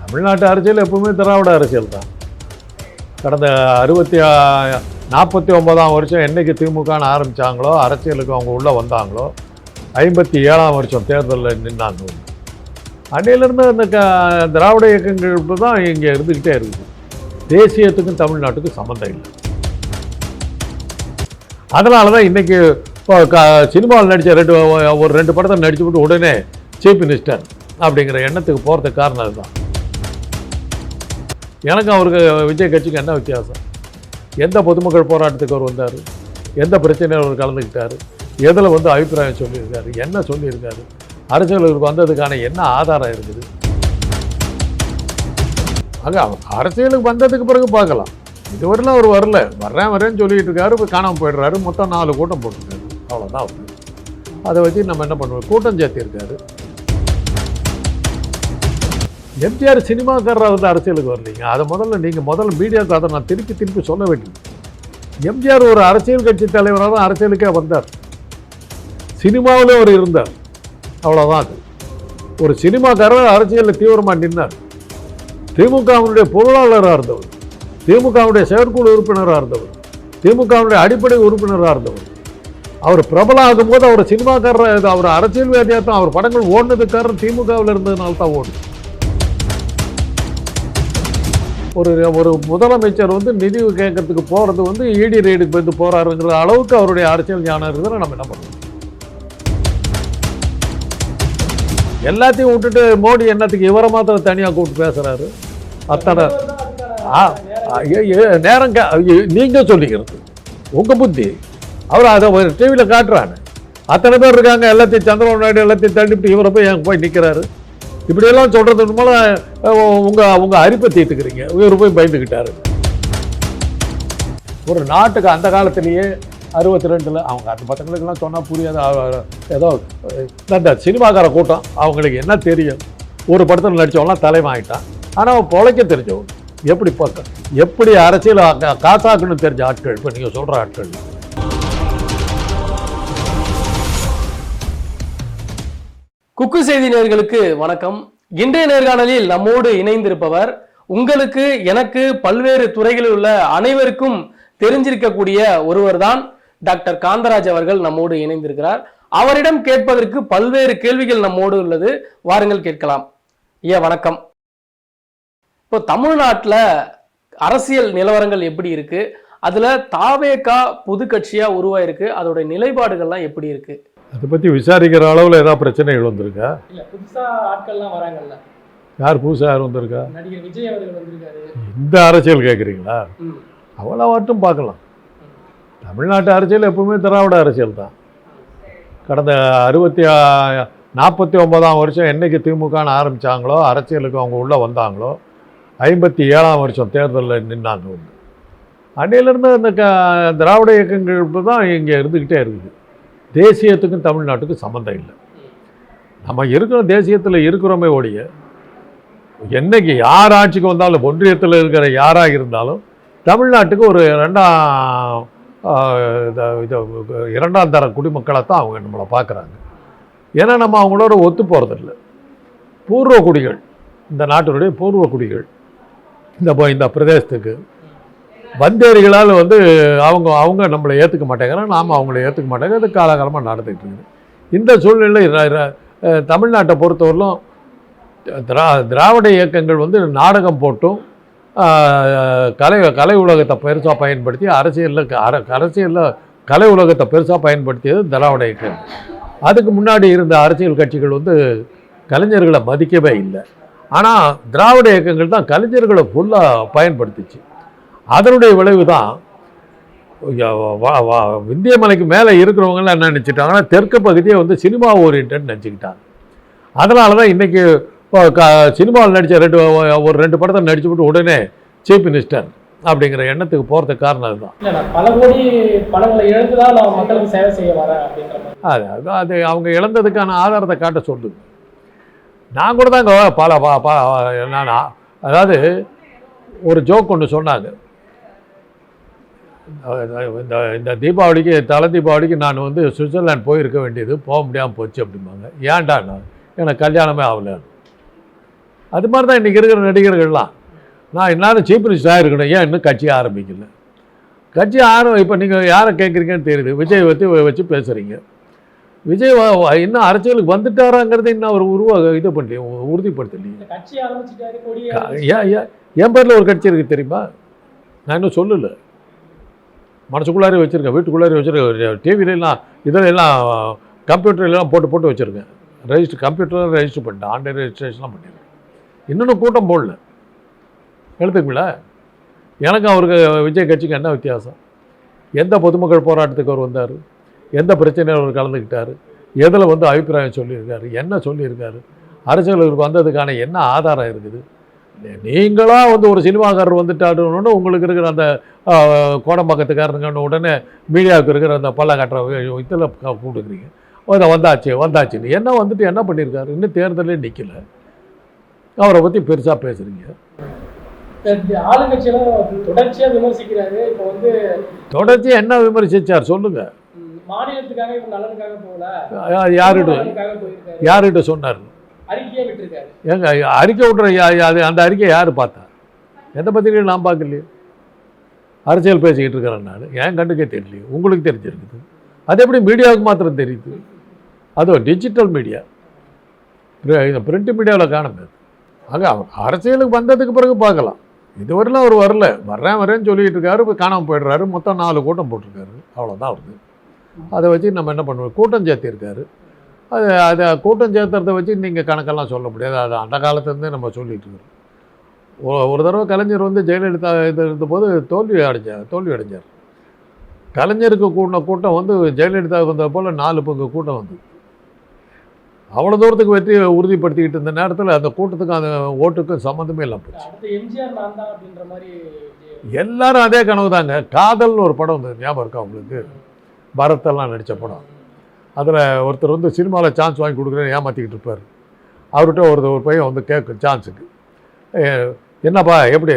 தமிழ்நாட்டு அரசியல் எப்பவுமே திராவிட அரசியல் தான். கடந்த 49ஆம் வருஷம் என்றைக்கு திமுகன்னு ஆரம்பித்தாங்களோ, அரசியலுக்கு அவங்க உள்ளே வந்தாங்களோ, 57ஆம் வருஷம் தேர்தலில் நின்னாங்க. அன்னையிலேருந்து அந்த திராவிட இயக்கங்கள் தான் இங்கே இருந்துக்கிட்டே இருக்குது. தேசியத்துக்கும் தமிழ்நாட்டுக்கும் சம்மந்தம் இல்லை. அதனால தான் இன்றைக்கி சினிமாவில் நடித்த ஒரு ரெண்டு படத்தை நடித்து விட்டு உடனே சீஃப் மினிஸ்டர் அப்படிங்கிற எண்ணத்துக்கு போகிறதுக்கு காரணம் அதுதான். எனக்கு அவருக்கு விஜய் கட்சிக்கு என்ன வித்தியாசம்? எந்த பொதுமக்கள் போராட்டத்துக்கு அவர் வந்தார், எந்த பிரச்சனையில் அவர் கலந்துக்கிட்டார், எதில் அபிப்பிராயம் சொல்லியிருக்காரு, என்ன சொல்லியிருக்காரு, அரசியலுக்கு வந்ததுக்கான என்ன ஆதாரம் இருக்குது? அங்கே அரசியலுக்கு வந்ததுக்கு பிறகு பார்க்கலாம். இதுவரையிலும் அவர் வரேன்னு சொல்லிட்டு இருக்காரு. இப்போ காணாமல் போய்டுறாரு. மொத்தம் 4 கூட்டம் போட்டிருக்காரு. அவ்வளோதான் அவர். அதை வச்சு நம்ம என்ன பண்ணுவோம்? கூட்டம் சேர்த்திருக்காரு. எம்ஜிஆர் சினிமாக்காரராக அரசியலுக்கு வரலீங்க. அதை முதல்ல மீடியாவுக்கு அதை நான் திருப்பி சொல்ல வேண்டியது. எம்ஜிஆர் ஒரு அரசியல் கட்சி தலைவராக தான் அரசியலுக்கே வந்தார். சினிமாவிலே அவர் இருந்தார். அவ்வளோதான். அது ஒரு சினிமாக்காரர் அரசியலில் தீவிரமாக நின்னார். திமுகவினுடைய பொருளாளராக இருந்தவர், திமுகவுடைய செயற்குழு உறுப்பினராக இருந்தவர், திமுகவுடைய அடிப்படை உறுப்பினராக இருந்தவர். அவர் பிரபலம் ஆகும்போது அவர் சினிமாக்காரர், அவர் அரசியல்வாதியாக தான். அவர் படங்கள் ஓடுனதுக்காரர் திமுகவில் இருந்ததுனால தான் ஓடுது. ஒரு முதலமைச்சர் நிதி கேட்கறதுக்கு போகிறது இடி ரெய்டுக்கு போகிறாருங்கிற அளவுக்கு அவருடைய அரசியல் ஞானம் இருக்குதுன்னு நம்ம என்ன பண்ணுவோம்? எல்லாத்தையும் விட்டுட்டு மோடி என்னத்துக்கு இவரை மாத்திரம் தனியாக கூப்பிட்டு பேசுகிறாரு? அத்தனை நேரம் நீங்கள் சொல்லிக்கிறது உங்கள் புத்தி. அவர் அதை ஒரு டிவியில் காட்டுறான்னு அத்தனை பேர் இருக்காங்க. எல்லாத்தையும் சந்திரபாபு நாயுடு எல்லாத்தையும் தள்ளிவிட்டு இவரை போய் நிற்கிறாரு. இப்படியெல்லாம் சொல்கிறது மூலம் உங்கள் அரிப்பை தீர்த்துக்கிறீங்க. இவர் போய் பயந்துக்கிட்டாரு. ஒரு நாட்டுக்கு அந்த காலத்திலேயே 62 அவங்க அந்த பசங்களுக்கெல்லாம் சொன்னால் புரியாது. ஏதோ இந்த சினிமாக்கார கூட்டம் அவங்களுக்கு என்ன தெரியும்? ஒரு படத்தில் நடித்தவங்களாம் தலைமாயிட்டான். ஆனால் அவன் பொழைக்க தெரிஞ்சவங்க. எப்படி அரசியல் காசாக்குன்னு தெரிஞ்ச ஆட்கள் இப்போ நீங்கள் சொல்கிற ஆட்கள். குக்கு செய்தி நேயர்களுக்கு வணக்கம். இன்றைய நேர்காணலில் நம்மோடு இணைந்திருப்பவர் உங்களுக்கு எனக்கு பல்வேறு துறைகளில் உள்ள அனைவருக்கும் தெரிஞ்சிருக்கக்கூடிய ஒருவர் தான் டாக்டர் காந்தராஜ் அவர்கள் நம்மோடு இணைந்திருக்கிறார். அவரிடம் கேட்பதற்கு பல்வேறு கேள்விகள் நம்மோடு உள்ளது. வாருங்கள் கேட்கலாம். வணக்கம். இப்போ தமிழ்நாட்டில் அரசியல் நிலவரங்கள் எப்படி இருக்கு? அதுல தாவேகா புது கட்சியா உருவாயிருக்கு. அதோட நிலைப்பாடுகள்லாம் எப்படி இருக்கு? அதை பற்றி விசாரிக்கிற அளவில் ஏதாவது பிரச்சனைகள் வந்திருக்கா? இல்லை, புதுசாக ஆட்கள்லாம் வராங்கல்ல. யார் புதுசாக யார் வந்திருக்கா? நடிகர் விஜய் அவர்கள் வந்திருக்காரு. இந்த அரசியல் கேட்குறீங்களா? அவ்வளோ மட்டும் பார்க்கலாம். தமிழ்நாட்டு அரசியல் எப்பவுமே திராவிட அரசியல் தான். கடந்த 49ஆம் வருஷம் என்றைக்கு திமுகன்னு ஆரம்பித்தாங்களோ, அரசியலுக்கு அவங்க உள்ளே வந்தாங்களோ, 57ஆம் வருஷம் தேர்தலில் நின்னாங்க. அன்னையிலேருந்து அந்த திராவிட இயக்கங்கள் தான் இங்கே இருந்துக்கிட்டே இருக்குது. தேசியத்துக்கும் தமிழ்நாட்டுக்கும் சம்மந்தம் இல்லை. நம்ம இருக்கிற தேசியத்தில் இருக்கிறோமே ஒழிய, என்றைக்கு யார் ஆட்சிக்கு வந்தாலும், ஒன்றியத்தில் இருக்கிற யாராக இருந்தாலும் தமிழ்நாட்டுக்கு ஒரு இரண்டாம் தர குடிமக்களை தான் அவங்க நம்மளை பார்க்குறாங்க. ஏன்னா நம்ம அவங்களோட ஒத்து போகிறதில்ல. பூர்வ குடிகள், இந்த நாட்டினுடைய பூர்வ குடிகள் இந்த பிரதேசத்துக்கு வந்தேரிகளால் அவங்க நம்மளை ஏற்றுக்க மாட்டேங்கிறாங்க, நாம் அவங்கள ஏற்றுக்க மாட்டேங்க. அது காலகாலமாக நடந்துக்கிட்டு இருக்குது. இந்த சூழ்நிலை தமிழ்நாட்டை பொறுத்தவரையிலும் திராவிட இயக்கங்கள் நாடகம் போட்டும் கலை உலகத்தை பெருசாக பயன்படுத்தி அரசியலில் கலை உலகத்தை பெருசாக பயன்படுத்தியது திராவிட இயக்கம். அதுக்கு முன்னாடி இருந்த அரசியல் கட்சிகள் கலைஞர்களை மதிக்கவே இல்லை. ஆனால் திராவிட இயக்கங்கள் தான் கலைஞர்களை ஃபுல்லாக பயன்படுத்திச்சு. அதனுடைய விளைவு தான் விந்திய மலைக்கு மேலே இருக்கிறவங்களாம் என்ன நினச்சிட்டாங்கன்னா, தெற்கு பகுதியை சினிமா ஓரியன்ட் நினச்சிக்கிட்டாங்க. அதனால தான் இன்றைக்கி சினிமாவில் நடித்த ஒரு ரெண்டு படத்தை நடித்து விட்டு உடனே சீஃப் மினிஸ்டர் அப்படிங்கிற எண்ணத்துக்கு போகிறதுக்கு காரணம் அதுதான். பல கோடி பணங்களை இழந்து தான் நான் மக்களுக்கு சேவை செய்ய வரேன் அப்படின்ற அது அவங்க இழந்ததுக்கான ஆதாரத்தை காட்ட சொல்லுது. நான் கூட தாங்க நான் அதாவது ஒரு ஜோக் ஒன்று சொன்னாங்க. இந்த தீபாவளிக்கு தலை தீபாவளிக்கு நான் சுவிட்சர்லாந்து போயிருக்க வேண்டியது, போக முடியாமல் போச்சு அப்படிம்பாங்க. ஏன்டா நான் எனக்கு கல்யாணமே ஆகலை. அது மாதிரி தான் இன்றைக்கி இருக்கிற நடிகர்கள்லாம். நான் என்னாலும் சீஃப் மினிஸ்டர் ஆகிருக்கணும், ஏன் இன்னும் கட்சி ஆரம்பிக்கல? கட்சி இப்போ நீங்கள் யாரை கேட்குறீங்கன்னு தெரியுது. விஜய் வச்சு பேசுகிறீங்க. விஜய் இன்னும் அரசியலுக்கு வந்துட்டாராங்கிறத இன்னும் அவர் இது பண்ணி உறுதிப்படுத்தலையே. என் பேரில் ஒரு கட்சி இருக்குது தெரியுமா? நான் இன்னும் சொல்லலை. மனசுக்குள்ளாரே வச்சுருக்கேன், வீட்டுக்குள்ளாரே வச்சுருக்கேன். டிவிலெலாம் இதிலெல்லாம் கம்ப்யூட்டர்லாம் போட்டு வச்சுருக்கேன். கம்ப்யூட்டரில் ரெஜிஸ்டர் பண்ணிட்டேன், ஆன்லைன் ரெஜிஸ்ட்ரேஷன்லாம் பண்ணியிருக்கேன். இன்னொன்று கூட்டம் போடல. எழுத்துக்குங்களா? எனக்கும் அவருக்கு விஜய் கட்சிக்கு என்ன வித்தியாசம்? எந்த பொதுமக்கள் போராட்டத்துக்கு அவர் வந்தார்? எந்த பிரச்சனையில் அவர் கலந்துக்கிட்டார்? எதில் அபிப்பிராயம் சொல்லியிருக்காரு? என்ன சொல்லியிருக்காரு? அரசியலுக்கு வந்ததுக்கான என்ன ஆதாரம் இருக்குது? நீங்களாக ஒரு சினிமாக்காரர் வந்துட்டாருன்னு உங்களுக்கு இருக்கிற அந்த கோடம்பாக்கத்துக்காரருங்கன்னு உடனே மீடியாவுக்கு இருக்கிற அந்த பல்லக்காட்டுற இதில் கூப்பிட்டுக்கிறீங்க. வந்தாச்சுன்னு என்ன என்ன பண்ணியிருக்காரு? இன்னும் தேர்தலே நிற்கல, அவரை பற்றி பெருசாக பேசுகிறீங்க. ஆளுங்கட்சியெல்லாம் தொடர்ச்சியாக விமர்சிக்கிறாரு. இப்போ தொடர்ச்சியாக என்ன விமர்சிச்சார் சொல்லுங்க. மாநிலத்துக்காக நலனுக்காக போகல, யார்கிட்ட சொன்னார்? ஏங்க அறிக்கை விட்ற அந்த அறிக்கையை யார் பார்த்தா? எந்த பத்திரிகையும் நான் பார்க்கலையே. அரசியல் பேசிக்கிட்டு இருக்கிறேன் நான், ஏன் கண்டுக்கே தெரியலையே. உங்களுக்கு தெரிஞ்சிருக்குது. அது எப்படி மீடியாவுக்கு மாத்திரம் தெரியுது? அதுவும் டிஜிட்டல் மீடியா, இந்த பிரிண்ட் மீடியாவில் காணுமே. ஆக அவர் அரசியலுக்கு வந்ததுக்கு பிறகு பார்க்கலாம். இதுவரையிலும் அவர் வரேன்னு சொல்லிகிட்டு இருக்காரு, இப்போ காணாமல் போய்டுறாரு. மொத்தம் 4 கூட்டம் போட்டிருக்காரு, அவ்வளோதான் வருது. அதை வச்சு நம்ம என்ன பண்ணுவோம்? கூட்டம் சேர்த்திருக்காரு. அதை கூட்டம் சேர்த்துறதை வச்சு நீங்கள் கணக்கெல்லாம் சொல்ல முடியாது. அது அந்த காலத்துலேருந்தே நம்ம சொல்லிகிட்டு இருக்கிறோம். ஒரு தடவை கலைஞர் ஜெயலலிதா இது இருந்தபோது தோல்வி அடைஞ்சார். கலைஞருக்கு கூட்டம் ஜெயலலிதாவுக்கு வந்த போல் 4 பங்கு கூட்டம் அவ்வளோ தூரத்துக்கு வெற்றியை உறுதிப்படுத்திக்கிட்டு இருந்த நேரத்தில் அந்த கூட்டத்துக்கும் அந்த ஓட்டுக்கும் சம்மந்தமே இல்லாமல் போச்சு. எல்லாரும் அதே கனவு தாங்க. காதல்னு ஒரு படம் ஞாபகம் இருக்கா உங்களுக்கு? பரத்தெல்லாம் நடித்த படம். அதில் ஒருத்தர் சினிமாவில் சான்ஸ் வாங்கி கொடுக்குறேன்னு ஏமாற்றிக்கிட்டு இருப்பார். அவர்கிட்ட ஒரு பையன் கேட்கும் சான்ஸுக்கு, என்னப்பா எப்படி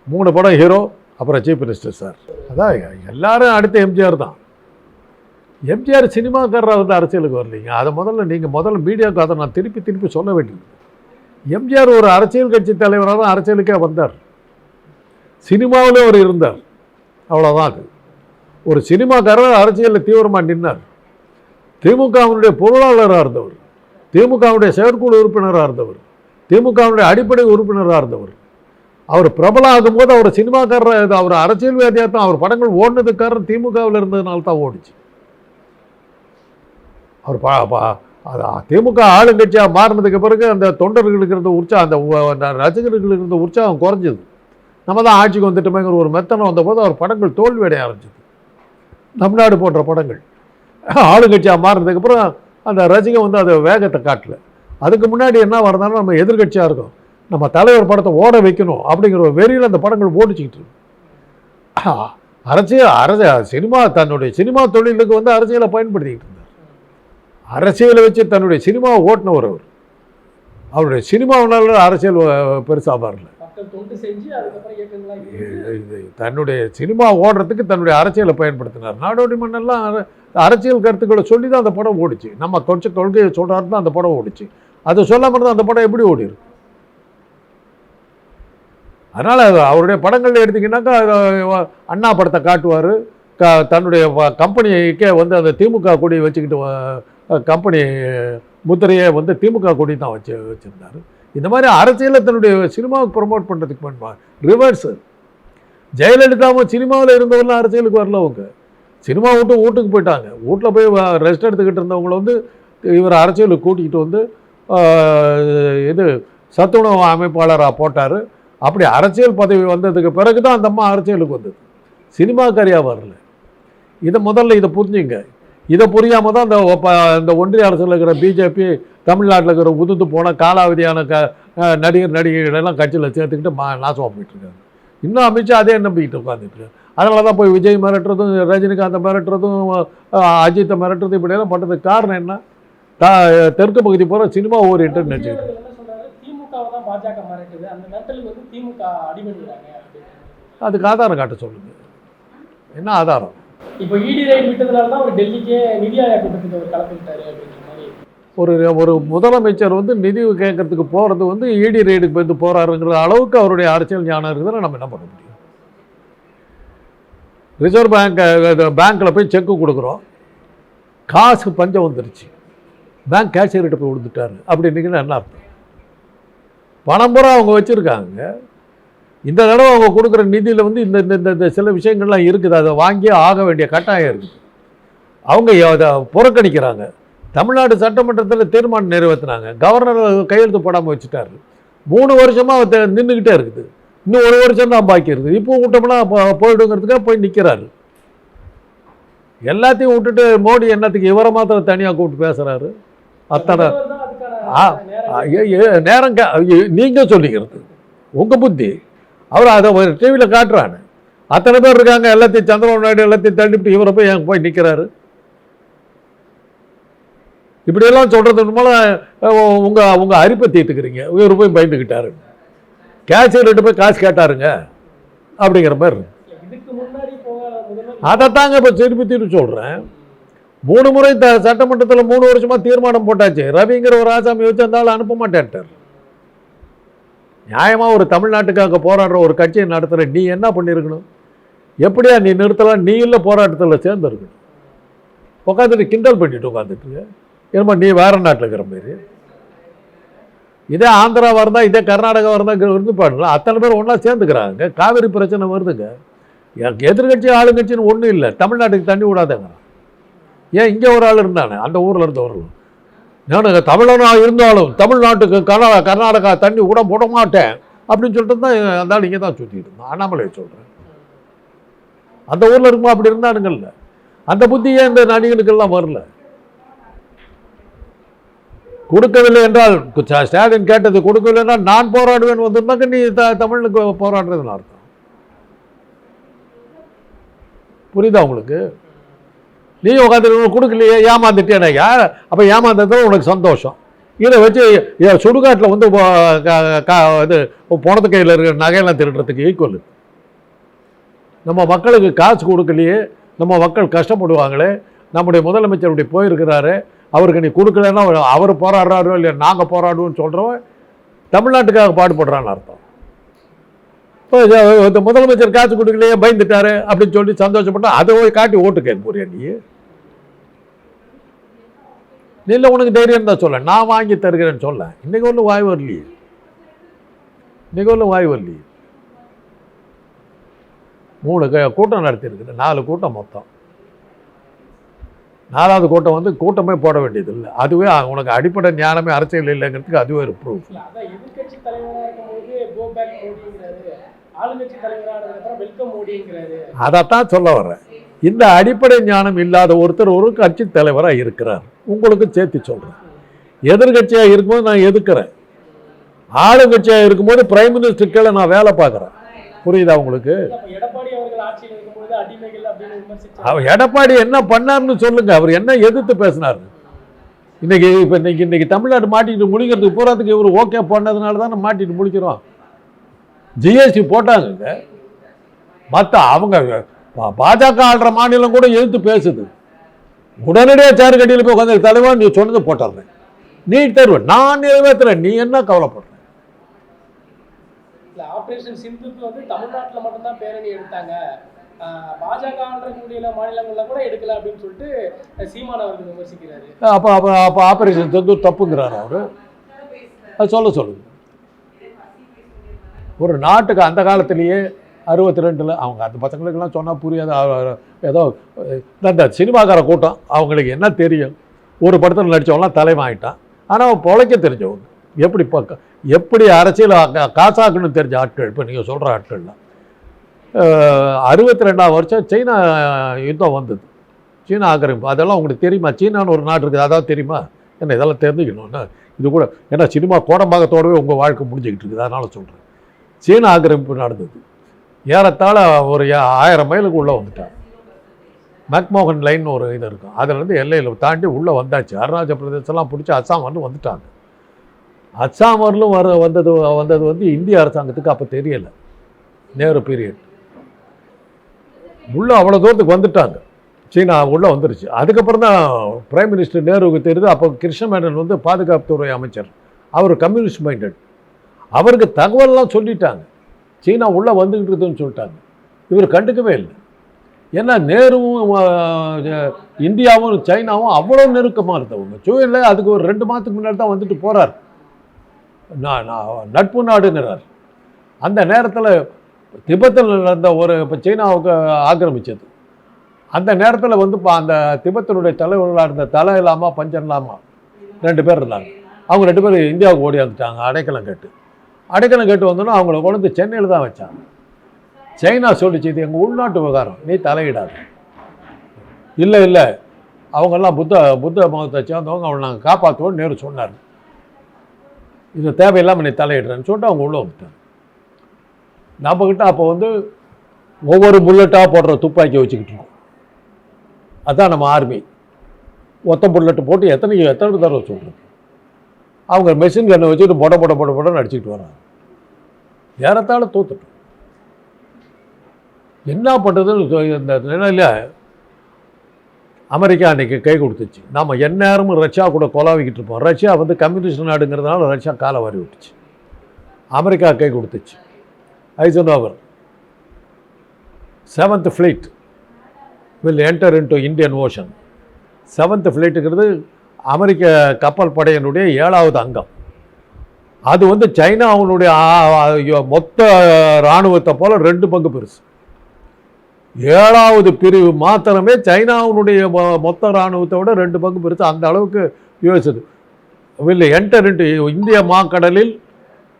3 படம் ஹீரோ, அப்புறம் சீஃப் மினிஸ்டர் சார். அதான் எல்லாரும் அடுத்த எம்ஜிஆர் தான். எம்ஜிஆர் சினிமாக்காரராக அரசியலுக்கு வரலைங்க. அதை நீங்கள் மீடியாவுக்கு அதை நான் திருப்பி சொல்ல வேண்டியது. எம்ஜிஆர் ஒரு அரசியல் கட்சி தலைவராக தான் அரசியலுக்கே வந்தார். சினிமாவிலே அவர் இருந்தார், அவ்வளோதான். அது ஒரு சினிமாக்காரர் அரசியலில் தீவிரமாக நின்னார். திமுகவினுடைய பொருளாளராக இருந்தவர், திமுகவுடைய செயற்குழு உறுப்பினராக இருந்தவர், திமுகவுடைய அடிப்படை உறுப்பினராக இருந்தவர். அவர் பிரபலம் ஆகும்போது அவர் சினிமாக்காரர், அவர் அரசியல்வாதியாக தான். அவர் படங்கள் ஓடினதுக்காரர் திமுகவில் இருந்ததுனால தான் ஓடிச்சு. அவர் திமுக ஆளுங்கட்சியாக மாறினதுக்கு பிறகு அந்த தொண்டர்களுக்கு இருந்த உற்சாகம், அந்த ரசிகர்களுக்கு இருந்த உற்சாகம் குறைஞ்சது. நம்ம தான் ஆட்சிக்கு வந்துட்டோமேங்கிற ஒரு மெத்தனம் வந்தபோது அவர் படங்கள் தோல்வி அடைய ஆரம்பிச்சது. தமிழ்நாடு போன்ற படங்கள் ஆளுங்கட்சியாக மாறினதுக்கப்புறம் அந்த ரசிகன் அதை வேகத்தை காட்டல. அதுக்கு முன்னாடி என்ன வரனாலும் நம்ம எதிர்கட்சியாக இருக்கோம், நம்ம தலைவர் படத்தை ஓட வைக்கணும் அப்படிங்கிற ஒரு வெறியில் அந்த படங்கள் ஓடிச்சிக்கிட்டு இருக்கு. சினிமா தன்னுடைய சினிமா தொழிலுக்கு அரசியலை பயன்படுத்திக்கிட்டு இருந்தார். அரசியலை வச்சு தன்னுடைய சினிமாவை ஓட்டினவர் அவர். அவருடைய சினிமாவினால அரசியல் பெருசாக வரல. தன்னுடைய சினிமா ஓடுறதுக்கு தன்னுடைய அரசியலை பயன்படுத்தினார். நாடோடி மன்னெல்லாம் அரசியல் கருத்துக்களை சொல்லி தான் அந்த படம் ஓடிச்சு. நம்ம கொஞ்சம் கொள்கையை சொல்கிறாரு தான் அந்த படம் ஓடிச்சு. அதை சொல்லாமல் இருந்தால் அந்த படம் எப்படி ஓடிருக்கு? அதனால் அவருடைய படங்கள் எடுத்திங்கன்னாக்கா அண்ணா படத்தை காட்டுவார். தன்னுடைய கம்பெனிக்கே அந்த திமுக கொடியை வச்சுக்கிட்டு கம்பெனி முத்திரையை திமுக கொடி தான் வச்சுருந்தார். இந்த மாதிரி அரசியலில் தன்னுடைய சினிமாவுக்கு ப்ரொமோட் பண்ணுறதுக்கு பண்ணுவார். ரிவர்ஸு ஜெயலலிதாவும் சினிமாவில் இருந்தவரெலாம் அரசியலுக்கு வரல. அவங்க சினிமா விட்டு வீட்டுக்கு போயிட்டாங்க. வீட்டில் போய் ரெஸ்ட் எடுத்துக்கிட்டு இருந்தவங்களை இவர் அரசியலுக்கு கூட்டிகிட்டு இது சத்துணவு அமைப்பாளராக போட்டார். அப்படி அரசியல் பதவி வந்ததுக்கு பிறகு தான் அந்த அம்மா அரசியலுக்கு வந்தது, சினிமாக்காரியாக வரல. இதை புரிஞ்சுங்க. இதை புரியாமல் தான் இந்த ஒன்றிய அரசில் இருக்கிற பிஜேபி தமிழ்நாட்டில் இருக்கிற உதிர்ந்து போன காலாவதியான நடிகர்களெல்லாம் கட்சியில் சேர்த்துக்கிட்டு நாசமாக போயிட்டுருக்காங்க. இன்னும் அமித்ஷா அதே நம்பிக்கிட்டு உட்காந்துட்டு. அதனால தான் போய் விஜய் மிரட்டுறதும், ரஜினிகாந்தை மிரட்டுறதும், அஜித்தை மிரட்டுறதும் இப்படியெல்லாம் பண்ணுறதுக்கு காரணம் என்ன? தெற்கு பகுதி போகிற சினிமா ஓரியன்ட் நினச்சிக்கிட்டு அதுக்கு ஆதாரம் காட்ட சொல்லுங்க. என்ன ஆதாரம்? இப்போ இடி ரைட் விட்டதுனால தான் அவர் டெல்லிக்கே நிதி ஆயோக் கூட்டத்துக்கு அவர் கலந்துக்கிட்டாரு அப்படிங்கிற மாதிரி. ஒரு ஒரு முதலமைச்சர் வந்து நிதி கேட்கறதுக்கு போகிறது வந்து இடி ரெய்டுக்கு வந்து போகிறாருங்கிற அளவுக்கு அவருடைய அரசியல் ஞானம் இருக்குதுன்னு நம்ம என்ன பண்ண முடியும்? ரிசர்வ் பேங்க்கில் போய் செக்கு கொடுக்குறோம், காசு பஞ்சம் வந்துருச்சு, பேங்க் கேஷியர்கிட்ட போய் கொடுத்துட்டாரு அப்படின்னீங்கன்னா என்ன அர்த்தம்? பணம் பூரா அவங்க வச்சுருக்காங்க. இந்த தடவை அவங்க கொடுக்குற நிதியில் வந்து இந்த இந்த சில விஷயங்கள்லாம் இருக்குது, அதை வாங்கி ஆக வேண்டிய கட்டாயம் இருக்குது. அவங்க அதை புறக்கணிக்கிறாங்க. தமிழ்நாடு சட்டமன்றத்தில் தீர்மானம் நிறைவேற்றினாங்க, கவர்னர் கையெழுத்து போடாமல் வச்சுட்டாரு. 3 வருஷமாக நின்றுக்கிட்டே இருக்குது. இன்னும் 1 வருஷம் தான் பாக்கி இருக்குது. இப்போ விட்டோம்னா போயிடுங்கிறதுக்காக போய் நிற்கிறாரு. எல்லாத்தையும் விட்டுட்டு மோடி என்னத்துக்கு இவரை மாத்திரம் தனியாக கூப்பிட்டு பேசுகிறாரு? அத்தனை நேரம் நீங்கள் சொல்லிக்கிறது உங்கள் புத்தி. அவர் அதை ஒரு டிவியில் காட்டுறான்னு அத்தனை பேர் இருக்காங்க, எல்லாத்தையும் சந்திரபாபு நாயுடு எல்லாத்தையும் தள்ளிவிட்டு இவரை போய் எங்கே போய் நிற்கிறாரு? இப்படியெல்லாம் சொல்கிறது மூலம் உங்கள் அரிப்பை தீர்த்துக்கிறீங்க. இவர் போய் பயந்துக்கிட்டாரு, கேஷியர்கிட்ட போய் காசு கேட்டாருங்க அப்படிங்கிற மாதிரி. அதைத்தாங்க இப்போ திருப்பி சொல்கிறேன். 3 முறை சட்டமன்றத்தில் 3 வருஷமாக தீர்மானம் போட்டாச்சு. ரவிங்கிற ஒரு ஆசாமி வச்சு அந்த ஆள் அனுப்ப மாட்டேன்ட்டார். நியாயமாக ஒரு தமிழ்நாட்டுக்காக போராடுற ஒரு கட்சியை நடத்துகிற நீ என்ன பண்ணியிருக்கணும்? எப்படியா நீ நிறுத்தலாம்? நீ இல்லை போராட்டத்தில் சேர்ந்துருக்கணும். உட்காந்துட்டு கிண்டல் பண்ணிட்டு உட்காந்துட்டு என்னமோ நீ வேற நாட்டில் இருக்கிற மாரி. இதே ஆந்திராவாக இருந்தால், இதே கர்நாடகாவாக இருந்தால் இருந்து பாடலாம். அத்தனை பேர் ஒன்றா சேர்ந்துக்கிறாங்க. காவிரி பிரச்சனை வருதுங்க. எதிர்கட்சி ஆளுங்கட்சின்னு ஒன்றும் இல்லை. தமிழ்நாட்டுக்கு தண்ணி விடாதங்க. ஏன் இங்கே ஒரு ஆள் இருந்தானே அந்த ஊரில் இருந்தவர்கள், நான் தமிழனாக இருந்தாலும் தமிழ்நாட்டுக்கு கர்நாடகா தண்ணி விட மாட்டேன் அப்படின்னு சொல்லிட்டு தான் அந்த ஆள் இங்கே தான் சுற்றிட்டு இருந்தான். அண்ணாமலை சொல்கிறேன், அந்த ஊரில் இருக்குமா அப்படி இருந்தானுங்கள்ல. அந்த புத்தியே இந்த நடிகனுக்கெல்லாம் வரல. கொடுக்கவில்லை என்றால், ஸ்டாலின் கேட்டது கொடுக்கவில்லை என்றால் நான் போராடுவேன் வந்திருந்தாக்க நீ தமிழுக்கு போராடுறதுன்னு அர்த்தம். புரியுதா உங்களுக்கு? நீ உட்காந்து கொடுக்கலையே, ஏமாந்துட்டேனா? யார் அப்போ ஏமாந்தது உனக்கு சந்தோஷம். இதை வச்சு சுடுகாட்டில் வந்து இது பணத்து கையில் இருக்கிற நகையெல்லாம் திருடுறதுக்கு ஈக்குவல். நம்ம மக்களுக்கு காசு கொடுக்கலையே, நம்ம மக்கள் கஷ்டப்படுவாங்களே, நம்முடைய முதலமைச்சர் இப்படி போயிருக்கிறாரு, அவருக்கு நீ கொடுக்கலன்னா அவர் போராடுறாரோ இல்லையா நாங்கள் போராடுவோம்னு சொல்கிறவன் தமிழ்நாட்டுக்காக பாடுபடுறான்னு அர்த்தம். இப்போ இந்த முதலமைச்சர் காசு கொடுக்கலையே பயந்துட்டாரு அப்படின்னு சொல்லி சந்தோஷப்பட்டா அதை போய் காட்டி ஓட்டு கேட்க போறியா நீ? இல்லை, உனக்கு தைரியம் தான் சொல்ல, நான் வாங்கி தருகிறேன்னு சொல்ல. இன்னைக்கு ஒன்றும் வாய் வரலையே, இன்னைக்கு ஒன்றும் வாய் வரலையே. 3 கூட்டம் நடத்தியிருக்குது, 4 கூட்டம் மொத்தம். 4வது கூட்டம் வந்து கூட்டமே போட வேண்டியது இல்லை. அதுவே உனக்கு அடிப்படை ஞானமே அரசியல் இல்லைங்கிறதுக்கு அதுவே ஒரு ப்ரூஃப். அதைத்தான் சொல்ல வர்றேன். இந்த அடிப்படை ஞானம் இல்லாத ஒருத்தர் ஒரு கட்சி தலைவராக இருக்கிறார். உங்களுக்கு சேர்த்து சொல்கிறேன். எதிர்கட்சியாக இருக்கும்போது நான் எதுக்குறேன், ஆளுங்கட்சியாக இருக்கும்போது பிரைம் மினிஸ்டர் கீழே நான் வேலை பார்க்குறேன். புரியுதா உங்களுக்கு? எடப்பாடி என்ன பண்ணார்னு சொல்லுங்க. அவர் என்ன எதிர்த்து பேசினார்? இன்னைக்கு தமிழ்நாடு மாட்டிட்டு முடிக்கிறதுக்கு போறதுக்கு இவர் ஓகே பண்ணதுனால தான் மாட்டிட்டு முடிக்கிறோம். ஜிஎஸ்டி போட்டாங்க, மற்ற அவங்க பாஜக ஆள்ற மாநிலம் கூட எதிர்த்து பேசுது. உடனடியாக சேருக்கடியில் போய் உட்காந்து தலைவா நீ சொன்னது போட்டாங்க, நீட் தேர்வு நான் நிறைவேற்றுறேன், நீ என்ன கவலைப்படுற? ஆபரேஷன் சிந்துக்கு வந்து தமிழ்நாட்டில் மட்டும்தான் பேரணி எடுத்தாங்க, பாஜக மாநிலங்கள்ல கூட எடுக்கல அப்படின்னு சொல்லிட்டு சீமான் அவர்கள் விமர்சிக்கிறாரு. அப்போ ஆபரேஷன் சிந்து தப்புங்கிறாரு அவரு. அது சொல்லுங்க. ஒரு நாட்டுக்கு அந்த காலத்திலேயே 62 அவங்க அந்த பசங்களுக்கெல்லாம் சொன்னால் புரியாது. ஏதோ இந்த சினிமாக்கார கூட்டம், அவங்களுக்கு என்ன தெரியும்? ஒரு படத்தில் நடித்தவங்களாம் தலைவாங்கிட்டான். ஆனால் பொழைக்க தெரிஞ்சவங்க, எப்படி அரசியல் காசாக்குன்னு தெரிஞ்ச ஆட்கள். இப்போ நீங்கள் சொல்கிற ஆட்கள்லாம் 62ஆம் வருஷம் சீனா யுத்தம் வந்தது, சீனா ஆக்கிரமிப்பு. அதெல்லாம் உங்களுக்கு தெரியுமா? சீனான்னு ஒரு நாடு இருக்குது, அதாவது தெரியுமா? என்ன இதெல்லாம் தெரிஞ்சுக்கணும்னா இது கூட, ஏன்னா சினிமா கோடம்பாகத்தோடவே உங்கள் வாழ்க்கை முடிஞ்சுக்கிட்டு இருக்குது. அதனால் சொல்கிறேன், சீனா ஆக்கிரமிப்பு நடந்தது. ஏறத்தாழ ஒரு 1000 மைலுக்கு உள்ளே வந்துட்டாங்க. மக்மோகன் லைன் ஒரு இது இருக்கும், அதிலேருந்து எல்லையில் தாண்டி உள்ளே வந்தாச்சு. அருணாச்சல பிரதேசம்லாம் பிடிச்சி அஸ்ஸாம் வந்து வந்துட்டாங்க. அஸ்ஸாம் வரலும் வந்தது வந்து இந்திய அரசாங்கத்துக்கு அப்போ தெரியலை, நேரு பீரியட். உள்ளே அவ்வளோ தூரத்துக்கு வந்துட்டாங்க. சீனா உள்ளே வந்துருச்சு. அதுக்கப்புறம் தான் பிரைம் மினிஸ்டர் நேருவுக்கு தெரியுது. அப்போ கிருஷ்ணமேனன் வந்து பாதுகாப்புத்துறை அமைச்சர், அவர் கம்யூனிஸ்ட் மைண்டட். அவருக்கு தகவல்லாம் சொல்லிட்டாங்க, சீனா உள்ளே வந்துக்கிட்டு இருக்குதுன்னு சொல்லிட்டாங்க. இவர் கண்டுக்கவே இல்லை. ஏன்னா நேருவும் இந்தியாவும் சைனாவும் அவ்வளோ நெருக்கமாக இருந்தவங்க. சூழல அதுக்கு ஒரு 2 மாதத்துக்கு முன்னாடி தான் வந்துட்டு போகிறார். நான் நட்பு நாடுங்கிறார். அந்த நேரத்தில் திபெத்தில் நடந்த இப்போ சீனாவுக்கு ஆக்கிரமிச்சது. அந்த நேரத்தில் வந்து அந்த திபெத்தினுடைய தலைவர்களாக இருந்த தலை லாமா பஞ்சன் லாமா 2 பேர் இருந்தாங்க. அவங்க 2 பேர் இந்தியாவுக்கு ஓடி வந்துட்டாங்க அடைக்கலம் கேட்டு வந்தோன்னா அவங்கள கொண்டு சென்னையில் தான் வச்சாங்க. சைனா சொல்லிச்சு, இது எங்கள் உள்நாட்டு விவகாரம், நீ தலையிடாது. இல்லை அவங்கெல்லாம் புத்த மதத்தை சேர்ந்தவங்க, அவங்களை நாங்கள் காப்பாற்றுவோம் நேரு சொன்னார். இது தேவையில்லாமல் நீ தலையிடுறேன்னு சொல்லிட்டு அவங்க உள்ளே வந்துட்டாங்க. நம்மக்கிட்ட அப்போ வந்து ஒவ்வொரு புல்லட்டாக போடுற துப்பாக்கி வச்சுக்கிட்டு இருக்கோம். அதுதான் நம்ம ஆர்மி. ஒத்த புல்லட்டு போட்டு எத்தனை தடவை சொல்கிறது. அவங்க மெஷின் கன்னை வச்சுட்டு பொடன்னு அடிச்சுக்கிட்டு வராங்க. ஏறத்தாழ தோத்துட்டோம். என்ன பண்ணுறதுன்னு இந்த நிலையில் அமெரிக்கா அன்றைக்கி கை கொடுத்துச்சு. நாம் எந்நேரமும் ரஷ்யா கூட கொலாவிக்கிட்டு இருப்போம். ரஷ்யா வந்து கம்யூனிஸ்ட் நாடுங்கிறதுனால ரஷ்யா காலை வாரி விட்டுச்சு. அமெரிக்கா கை கொடுத்துச்சு. ஐசன்ஹவர் 7th fleet will enter into Indian Ocean. 7th fleetங்கிறது அமெரிக்க கப்பல் படையினுடைய 7வது அங்கம். அது வந்து சைனாவுடைய மொத்த இராணுவத்தை போல் 2 பங்கு பெருசு. 7வது பிரிவு மாத்திரமே சைனாவுடைய மொத்த இராணுவத்தை விட 2 பங்கு பெருசு. அந்த அளவுக்கு யோசிச்சது. வில் என்டர் இன்டு இந்திய மாக்கடலில்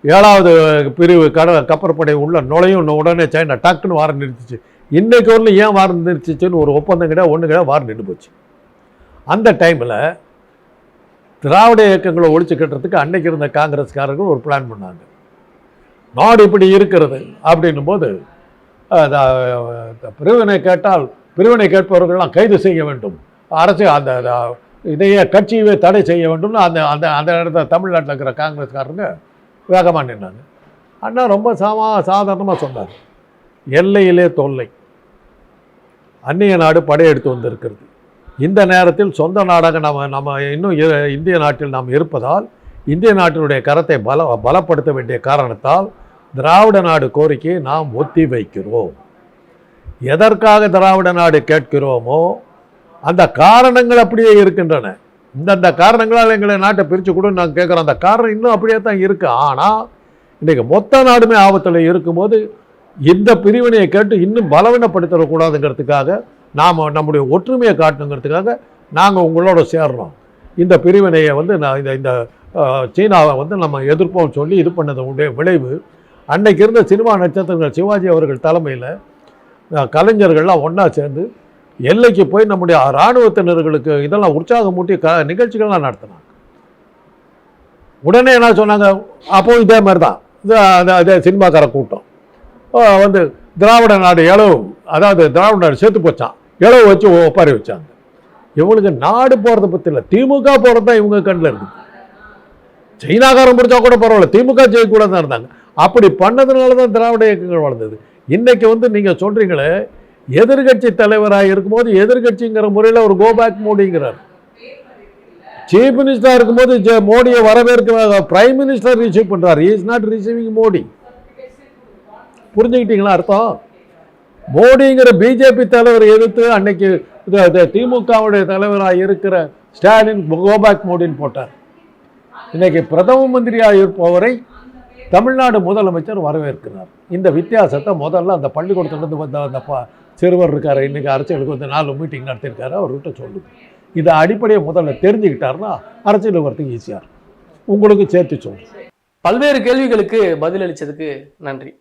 7வது பிரிவு கப்பற்படை உள்ள நுழையும் உடனே சைனா டக்குன்னு வாரம் நிறுத்திச்சு. இன்றைக்கு ஒன்று ஏன் வாரம் நிறுத்திச்சுன்னு ஒரு ஒப்பந்தம் கிடையாது, வாரம் நின்று போச்சு. அந்த டைமில் திராவிட இயக்கங்களை ஒழிச்சு கட்டுறதுக்கு அன்னைக்கு இருந்த காங்கிரஸ்காரர்கள் ஒரு பிளான் பண்ணாங்க. நாடு இப்படி இருக்கிறது அப்படின்னும் போது பிரிவினை கேட்பவர்கள்லாம் கைது செய்ய வேண்டும், அரசு அந்த இதையே கட்சியவே தடை செய்ய வேண்டும்னு அந்த அந்த அந்த இடத்துல தமிழ்நாட்டில் இருக்கிற காங்கிரஸ்காரங்க வேகமாக நின்னாங்க. அண்ணா ரொம்ப சாதாரணமாக சொன்னார், எல்லையிலே தொல்லை, அந்நிய நாடு படையெடுத்து வந்திருக்கிறது. இந்த நேரத்தில் சொந்த நாடாக நம்ம இன்னும் இந்திய நாட்டில் நாம் இருப்பதால் இந்திய நாட்டினுடைய கரத்தை பலப்படுத்த வேண்டிய காரணத்தால் திராவிட நாடு கோரிக்கையை நாம் ஒத்தி வைக்கிறோம். எதற்காக திராவிட நாடு கேட்கிறோமோ அந்த காரணங்கள் அப்படியே இருக்கின்றன. இந்தந்த காரணங்களால் எங்களை நாட்டை பிரித்து கூட நாங்கள் கேட்குறோம். அந்த காரணம் இன்னும் அப்படியே தான் இருக்குது. ஆனால் இன்றைக்கி மொத்த நாடுமே ஆபத்தில் இருக்கும்போது இந்த பிரிவினையை கேட்டு இன்னும் பலவீனப்படுத்தக்கூடாதுங்கிறதுக்காக நாம் நம்முடைய ஒற்றுமையை காட்டணுங்கிறதுக்காக நாங்கள் உங்களோட சேர்றோம். இந்த பிரிவினையை வந்து இந்த சீனாவை வந்து நம்ம எதிர்ப்போம் சொல்லி இது பண்ணதுடைய விளைவு அன்னைக்கு இருந்த சினிமா நட்சத்திரங்கள் சிவாஜி அவர்கள் தலைமையில் கலைஞர்கள்லாம் ஒன்றா சேர்ந்து எல்லைக்கு போய் நம்முடைய இராணுவத்தினர்களுக்கு இதெல்லாம் உற்சாகம் மூட்டி நிகழ்ச்சிகள்லாம் நடத்தினாங்க. உடனே என்ன சொன்னாங்க, அப்போ இதே மாதிரி தான் அதே சினிமாக்கார கூட்டம் வந்து திராவிட நாடு இளவு, அதாவது திராவிட நாடு சேர்த்து போச்சான், இளவு வச்சு ஒப்பாரி வச்சாங்க. இவங்களுக்கு நாடு போகிறத பற்றி இல்லை, திமுக போகிறது தான் இவங்க கண்ணில் இருக்குது. சைனாக்காரன் பிடிச்சா கூட பரவாயில்ல, திமுக ஜெயிக்கூட தான் இருந்தாங்க. அப்படி பண்ணதுனால தான் திராவிட இயக்கங்கள் வளர்ந்தது. இன்றைக்கி வந்து நீங்கள் சொல்கிறீங்களே எதிர்கட்சி தலைவராக இருக்கும்போது எதிர்கட்சிங்கிற முறையில் ஒரு கோபேக் மோடிங்கிறார். சீஃப் மினிஸ்டராக இருக்கும்போது மோடியை வரவேற்க பிரைம் மினிஸ்டர் ரிசீவ் பண்ணுறார். He is not receiving Modi. புரிஞ்சுக்கிட்டீங்களா அர்த்தம்? மோடிங்கிற பிஜேபி தலைவர் எதிர்த்து அன்னைக்கு திமுகவுடைய தலைவராக இருக்கிற ஸ்டாலின் கோபேக் மோடின்னு போட்டார். இன்னைக்கு பிரதம மந்திரியாக இருப்பவரை தமிழ்நாடு முதலமைச்சர் வரவேற்கிறார். இந்த வித்தியாசத்தை முதல்ல அந்த பள்ளிக்கூடத்துலேருந்து வந்த அந்த சிறுவர் இருக்கார், இன்றைக்கி அரசியலுக்கு வந்து 4 மீட்டிங் நடத்தியிருக்காரு, அவர்கிட்ட சொல்லுது. இதை அடிப்படையை முதல்ல தெரிஞ்சுக்கிட்டாருன்னா அரசியல் வரத்துக்கு ஈஸியாக இருக்கும். உங்களுக்கு சேர்த்து சொல்லுங்கள். பல்வேறு கேள்விகளுக்கு பதிலளித்ததுக்கு நன்றி.